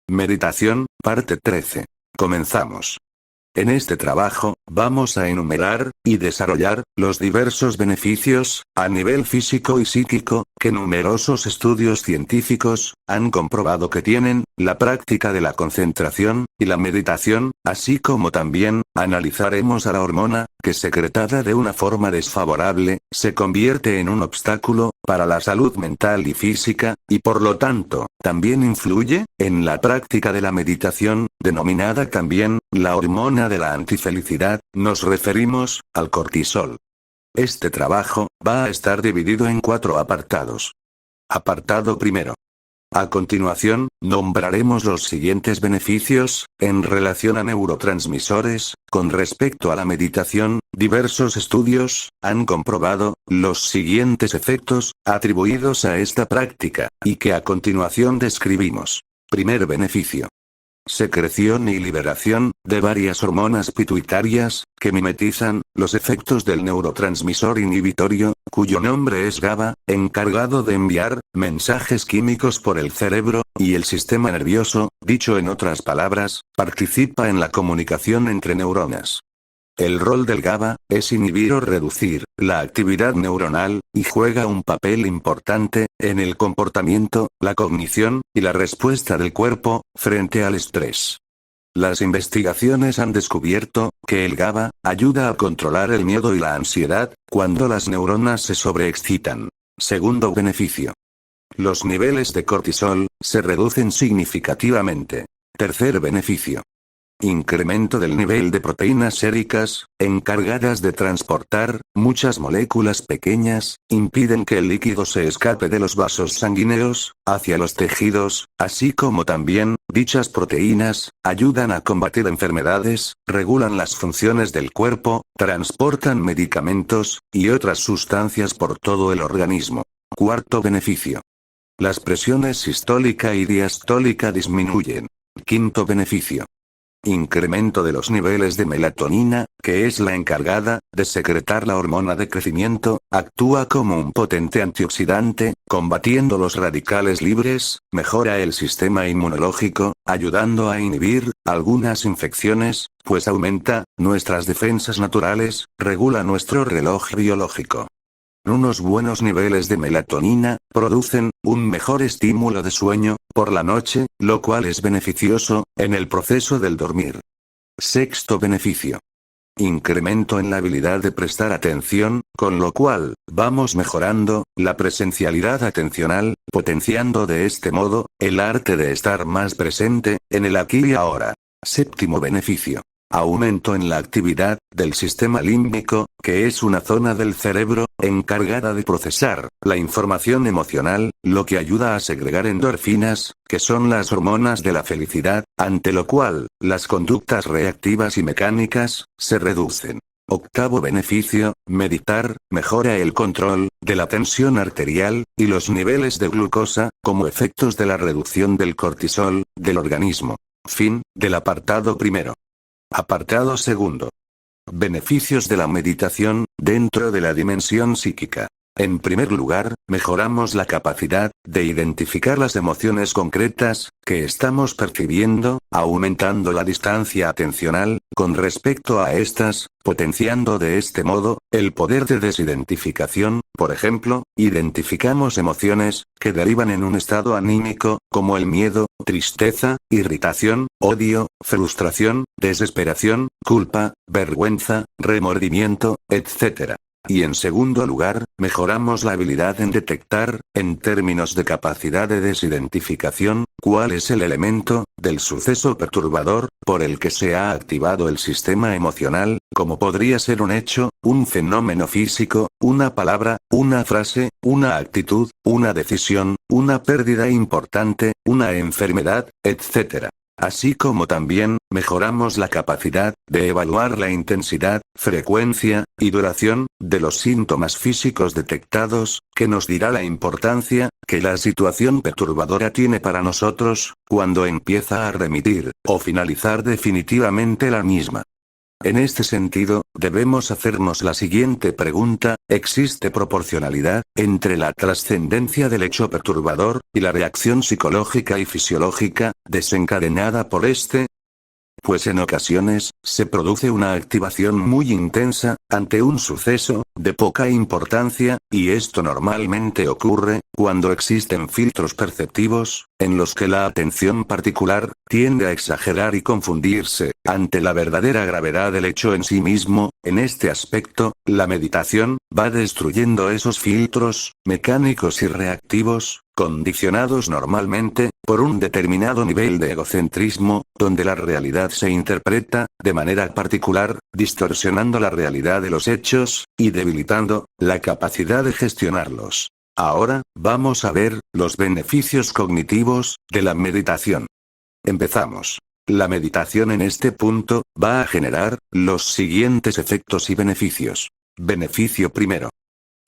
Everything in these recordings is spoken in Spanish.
Meditación, parte 13. Comenzamos. En este trabajo, vamos a enumerar, y desarrollar, los diversos beneficios, a nivel físico y psíquico, que numerosos estudios científicos, han comprobado que tienen, la práctica de la concentración, y la meditación, así como también, analizaremos a la hormona, que secretada de una forma desfavorable, se convierte en un obstáculo, para la salud mental y física, y por lo tanto, también influye, en la práctica de la meditación, denominada también, la hormona de la antifelicidad, nos referimos, al cortisol. Este trabajo, va a estar dividido en 4 apartados. Apartado primero. A continuación, nombraremos los siguientes beneficios, en relación a neurotransmisores, con respecto a la meditación. Diversos estudios, han comprobado, los siguientes efectos, atribuidos a esta práctica, y que a continuación describimos. Primer beneficio. Secreción y liberación, de varias hormonas pituitarias, que mimetizan, los efectos del neurotransmisor inhibitorio, cuyo nombre es GABA, encargado de enviar, mensajes químicos por el cerebro, y el sistema nervioso, dicho en otras palabras, participa en la comunicación entre neuronas. El rol del GABA, es inhibir o reducir, la actividad neuronal, y juega un papel importante, en el comportamiento, la cognición, y la respuesta del cuerpo, frente al estrés. Las investigaciones han descubierto, que el GABA, ayuda a controlar el miedo y la ansiedad, cuando las neuronas se sobreexcitan. Segundo beneficio. Los niveles de cortisol, se reducen significativamente. Tercer beneficio. Incremento del nivel de proteínas séricas, encargadas de transportar, muchas moléculas pequeñas, impiden que el líquido se escape de los vasos sanguíneos, hacia los tejidos, así como también, dichas proteínas, ayudan a combatir enfermedades, regulan las funciones del cuerpo, transportan medicamentos, y otras sustancias por todo el organismo. Cuarto beneficio. Las presiones sistólica y diastólica disminuyen. Quinto beneficio. Incremento de los niveles de melatonina, que es la encargada, de secretar la hormona de crecimiento, actúa como un potente antioxidante, combatiendo los radicales libres, mejora el sistema inmunológico, ayudando a inhibir, algunas infecciones, pues aumenta, nuestras defensas naturales, regula nuestro reloj biológico. Unos buenos niveles de melatonina, producen, un mejor estímulo de sueño, por la noche, lo cual es beneficioso, en el proceso del dormir. Sexto beneficio. Incremento en la habilidad de prestar atención, con lo cual, vamos mejorando, la presencialidad atencional, potenciando de este modo, el arte de estar más presente, en el aquí y ahora. Séptimo beneficio. Aumento en la actividad, del sistema límbico, que es una zona del cerebro, encargada de procesar, la información emocional, lo que ayuda a segregar endorfinas, que son las hormonas de la felicidad, ante lo cual, las conductas reactivas y mecánicas, se reducen. Octavo beneficio, meditar, mejora el control, de la tensión arterial, y los niveles de glucosa, como efectos de la reducción del cortisol, del organismo. Fin, del apartado primero. Apartado segundo. Beneficios de la meditación, dentro de la dimensión psíquica. En primer lugar, mejoramos la capacidad, de identificar las emociones concretas, que estamos percibiendo, aumentando la distancia atencional, con respecto a estas, potenciando de este modo, el poder de desidentificación. Por ejemplo, identificamos emociones, que derivan en un estado anímico, como el miedo, tristeza, irritación, odio, frustración, desesperación, culpa, vergüenza, remordimiento, etc. Y en segundo lugar, mejoramos la habilidad en detectar, en términos de capacidad de desidentificación, cuál es el elemento, del suceso perturbador, por el que se ha activado el sistema emocional, como podría ser un hecho, un fenómeno físico, una palabra, una frase, una actitud, una decisión, una pérdida importante, una enfermedad, etc. Así como también, mejoramos la capacidad, de evaluar la intensidad, frecuencia, y duración, de los síntomas físicos detectados, que nos dirá la importancia, que la situación perturbadora tiene para nosotros, cuando empieza a remitir, o finalizar definitivamente la misma. En este sentido, debemos hacernos la siguiente pregunta: ¿existe proporcionalidad entre la trascendencia del hecho perturbador y la reacción psicológica y fisiológica desencadenada por este? Pues en ocasiones, se produce una activación muy intensa, ante un suceso, de poca importancia, y esto normalmente ocurre, cuando existen filtros perceptivos, en los que la atención particular, tiende a exagerar y confundirse, ante la verdadera gravedad del hecho en sí mismo. En este aspecto, la meditación, va destruyendo esos filtros, mecánicos y reactivos, condicionados normalmente, por un determinado nivel de egocentrismo, donde la realidad se interpreta, de manera particular, distorsionando la realidad de los hechos, y debilitando, la capacidad de gestionarlos. Ahora, vamos a ver, los beneficios cognitivos, de la meditación. Empezamos. La meditación en este punto, va a generar, los siguientes efectos y beneficios. Beneficio primero.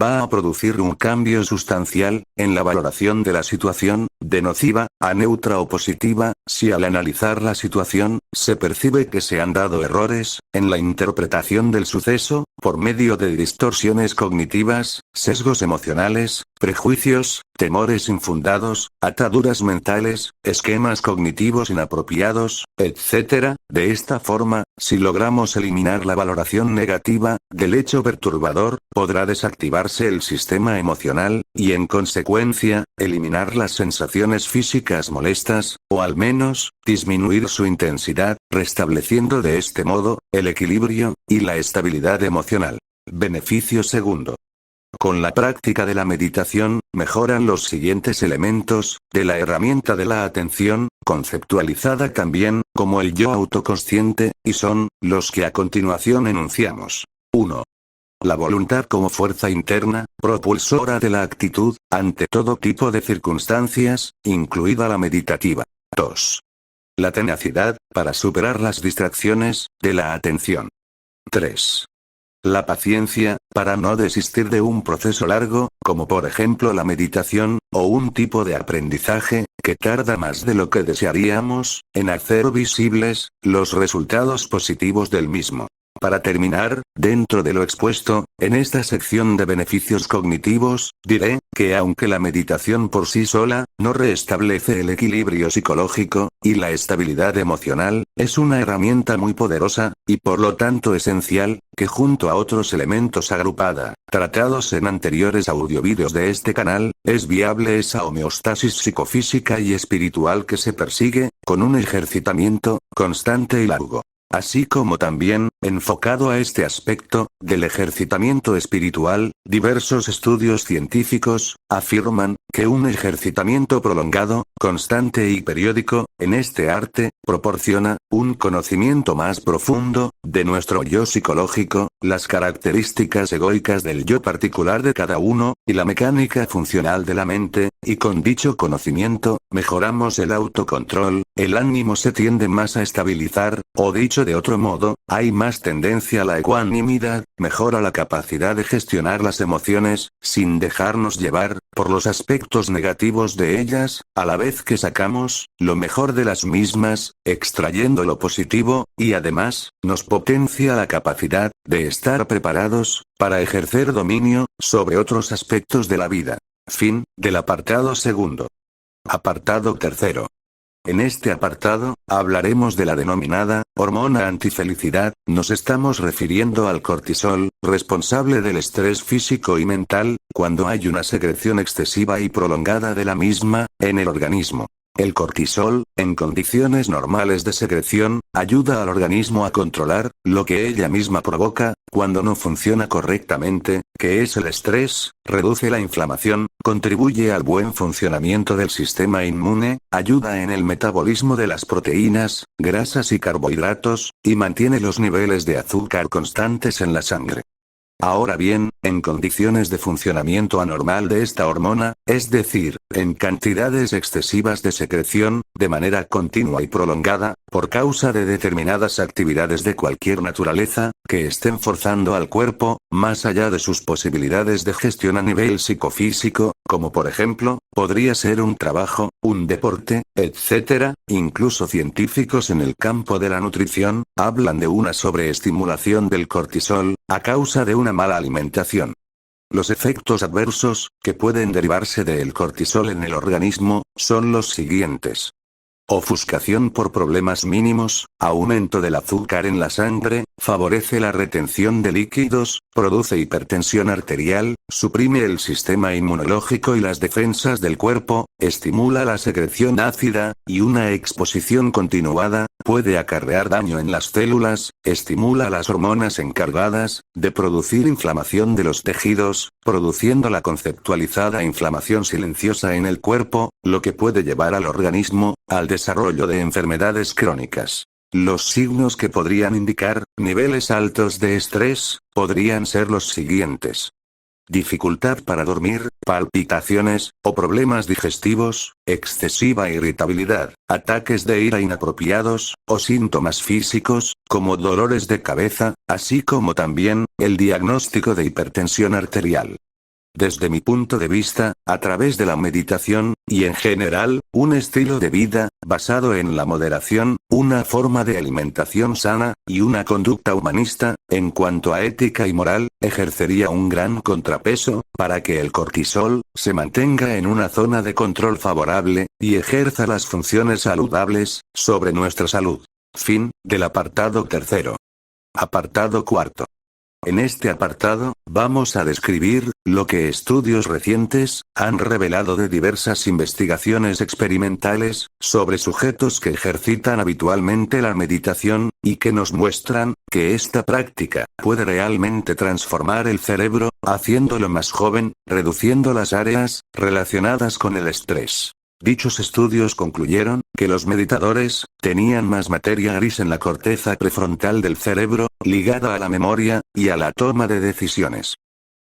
Va a producir un cambio sustancial, en la valoración de la situación, de nociva, a neutra o positiva, si al analizar la situación, se percibe que se han dado errores, en la interpretación del suceso, por medio de distorsiones cognitivas, sesgos emocionales, prejuicios, temores infundados, ataduras mentales, esquemas cognitivos inapropiados, etc. De esta forma, si logramos eliminar la valoración negativa, del hecho perturbador, podrá desactivarse el sistema emocional, y en consecuencia, eliminar las sensaciones físicas molestas, o al menos, disminuir su intensidad, restableciendo de este modo, el equilibrio, y la estabilidad emocional. Beneficio segundo. Con la práctica de la meditación, mejoran los siguientes elementos, de la herramienta de la atención, conceptualizada también, como el yo autoconsciente, y son, los que a continuación enunciamos. 1. La voluntad como fuerza interna, propulsora de la actitud, ante todo tipo de circunstancias, incluida la meditativa. 2. La tenacidad, para superar las distracciones, de la atención. 3. La paciencia, para no desistir de un proceso largo, como por ejemplo la meditación, o un tipo de aprendizaje, que tarda más de lo que desearíamos, en hacer visibles, los resultados positivos del mismo. Para terminar, dentro de lo expuesto, en esta sección de beneficios cognitivos, diré, que aunque la meditación por sí sola, no restablece el equilibrio psicológico, y la estabilidad emocional, es una herramienta muy poderosa, y por lo tanto esencial, que junto a otros elementos agrupada, tratados en anteriores audiovídeos de este canal, es viable esa homeostasis psicofísica y espiritual que se persigue, con un ejercitamiento, constante y largo. Así como también, enfocado a este aspecto, del ejercitamiento espiritual, diversos estudios científicos, afirman, que un ejercitamiento prolongado, constante y periódico, en este arte, proporciona, un conocimiento más profundo, de nuestro yo psicológico, las características egoicas del yo particular de cada uno, y la mecánica funcional de la mente, y con dicho conocimiento, mejoramos el autocontrol, el ánimo se tiende más a estabilizar, o dicho de otro modo, hay más tendencia a la ecuanimidad, mejora la capacidad de gestionar las emociones, sin dejarnos llevar, por los aspectos negativos de ellas, a la vez que sacamos, lo mejor de las mismas, extrayendo lo positivo, y además, nos potencia la capacidad, de estar preparados, para ejercer dominio, sobre otros aspectos de la vida. Fin, del apartado segundo. Apartado tercero. En este apartado, hablaremos de la denominada, hormona antifelicidad, nos estamos refiriendo al cortisol, responsable del estrés físico y mental, cuando hay una secreción excesiva y prolongada de la misma, en el organismo. El cortisol, en condiciones normales de secreción, ayuda al organismo a controlar, lo que ella misma provoca, cuando no funciona correctamente, que es el estrés, reduce la inflamación, contribuye al buen funcionamiento del sistema inmune, ayuda en el metabolismo de las proteínas, grasas y carbohidratos, y mantiene los niveles de azúcar constantes en la sangre. Ahora bien, en condiciones de funcionamiento anormal de esta hormona, es decir, en cantidades excesivas de secreción, de manera continua y prolongada, por causa de determinadas actividades de cualquier naturaleza, que estén forzando al cuerpo, más allá de sus posibilidades de gestión a nivel psicofísico, como por ejemplo, podría ser un trabajo, un deporte, etc., incluso científicos en el campo de la nutrición, hablan de una sobreestimulación del cortisol, a causa de una mala alimentación. Los efectos adversos, que pueden derivarse del cortisol en el organismo, son los siguientes. Ofuscación por problemas mínimos, aumento del azúcar en la sangre, favorece la retención de líquidos, produce hipertensión arterial, suprime el sistema inmunológico y las defensas del cuerpo, estimula la secreción ácida, y una exposición continuada, puede acarrear daño en las células, estimula las hormonas encargadas de producir inflamación de los tejidos, produciendo la conceptualizada inflamación silenciosa en el cuerpo, lo que puede llevar al organismo al desarrollo de enfermedades crónicas. Los signos que podrían indicar niveles altos de estrés podrían ser los siguientes: dificultad para dormir, palpitaciones, o problemas digestivos, excesiva irritabilidad, ataques de ira inapropiados, o síntomas físicos, como dolores de cabeza, así como también el diagnóstico de hipertensión arterial. Desde mi punto de vista, a través de la meditación, y en general, un estilo de vida, basado en la moderación, una forma de alimentación sana, y una conducta humanista, en cuanto a ética y moral, ejercería un gran contrapeso, para que el cortisol, se mantenga en una zona de control favorable, y ejerza las funciones saludables, sobre nuestra salud. Fin, del apartado tercero. Apartado cuarto. En este apartado, vamos a describir lo que estudios recientes han revelado de diversas investigaciones experimentales sobre sujetos que ejercitan habitualmente la meditación, y que nos muestran que esta práctica puede realmente transformar el cerebro, haciéndolo más joven, reduciendo las áreas relacionadas con el estrés. Dichos estudios concluyeron que los meditadores tenían más materia gris en la corteza prefrontal del cerebro, ligada a la memoria y a la toma de decisiones.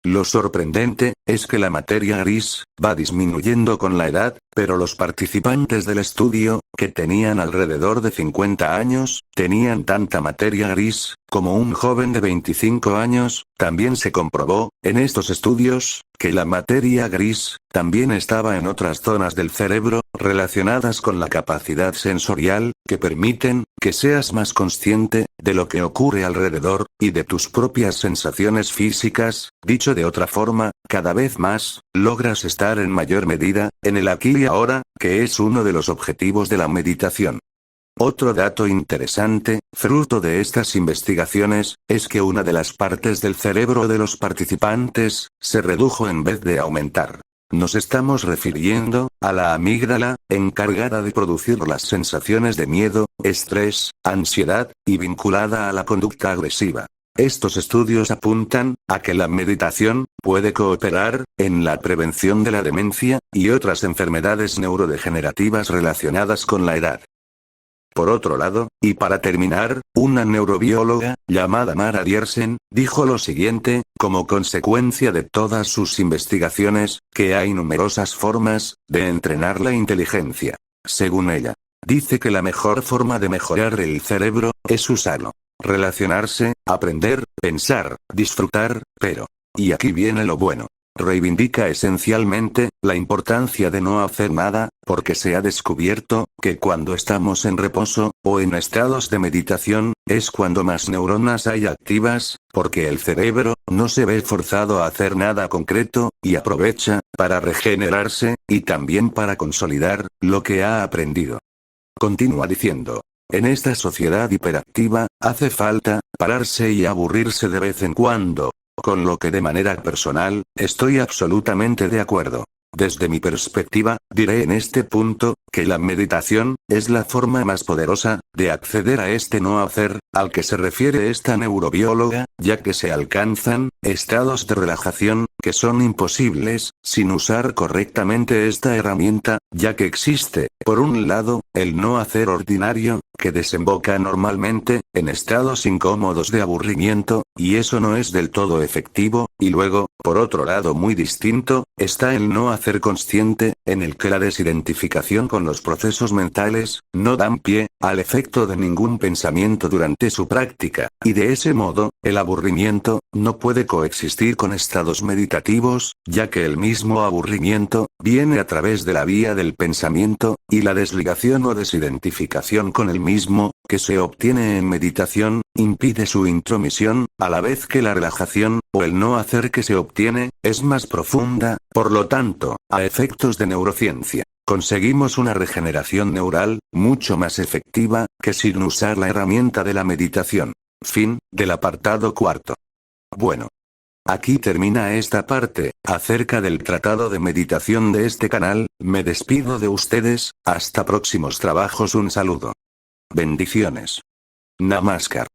Lo sorprendente es que la materia gris va disminuyendo con la edad, pero los participantes del estudio, que tenían alrededor de 50 años, tenían tanta materia gris como un joven de 25 años. También se comprobó, en estos estudios, que la materia gris también estaba en otras zonas del cerebro, relacionadas con la capacidad sensorial, que permiten que seas más consciente de lo que ocurre alrededor, y de tus propias sensaciones físicas. Dicho de otra forma, cada vez más, logras estar en mayor medida, en el aquí y ahora, que es uno de los objetivos de la meditación. Otro dato interesante, fruto de estas investigaciones, es que una de las partes del cerebro de los participantes se redujo en vez de aumentar. Nos estamos refiriendo a la amígdala, encargada de producir las sensaciones de miedo, estrés, ansiedad, y vinculada a la conducta agresiva. Estos estudios apuntan a que la meditación puede cooperar en la prevención de la demencia y otras enfermedades neurodegenerativas relacionadas con la edad. Por otro lado, y para terminar, una neurobióloga, llamada Mara Diersen, dijo lo siguiente, como consecuencia de todas sus investigaciones, que hay numerosas formas de entrenar la inteligencia. Según ella, dice que la mejor forma de mejorar el cerebro es usarlo. Relacionarse, aprender, pensar, disfrutar, pero, y aquí viene lo bueno, reivindica esencialmente la importancia de no hacer nada, porque se ha descubierto que cuando estamos en reposo, o en estados de meditación, es cuando más neuronas hay activas, porque el cerebro no se ve forzado a hacer nada concreto, y aprovecha para regenerarse, y también para consolidar lo que ha aprendido. Continúa diciendo: en esta sociedad hiperactiva, hace falta pararse y aburrirse de vez en cuando. Con lo que de manera personal, estoy absolutamente de acuerdo. Desde mi perspectiva, diré en este punto, que la meditación es la forma más poderosa de acceder a este no hacer, al que se refiere esta neurobióloga, ya que se alcanzan estados de relajación, que son imposibles, sin usar correctamente esta herramienta, ya que existe, por un lado, el no hacer ordinario, que desemboca normalmente, en estados incómodos de aburrimiento, y eso no es del todo efectivo, y luego, por otro lado muy distinto, está el no hacer consciente, en el que la desidentificación con los procesos mentales, no dan pie, al efecto de ningún pensamiento durante su práctica, y de ese modo, el aburrimiento, no puede coexistir con estados meditativos, ya que el mismo aburrimiento, viene a través de la vía del pensamiento, y la desligación o desidentificación con el mismo, que se obtiene en meditación, impide su intromisión, a la vez que la relajación, o el no hacer que se obtiene, es más profunda, por lo tanto, a efectos de neurociencia, conseguimos una regeneración neural, mucho más efectiva, que sin usar la herramienta de la meditación. Fin, del apartado cuarto. Bueno. Aquí termina esta parte, acerca del tratado de meditación de este canal, me despido de ustedes, hasta próximos trabajos, un saludo. Bendiciones. Namaskar.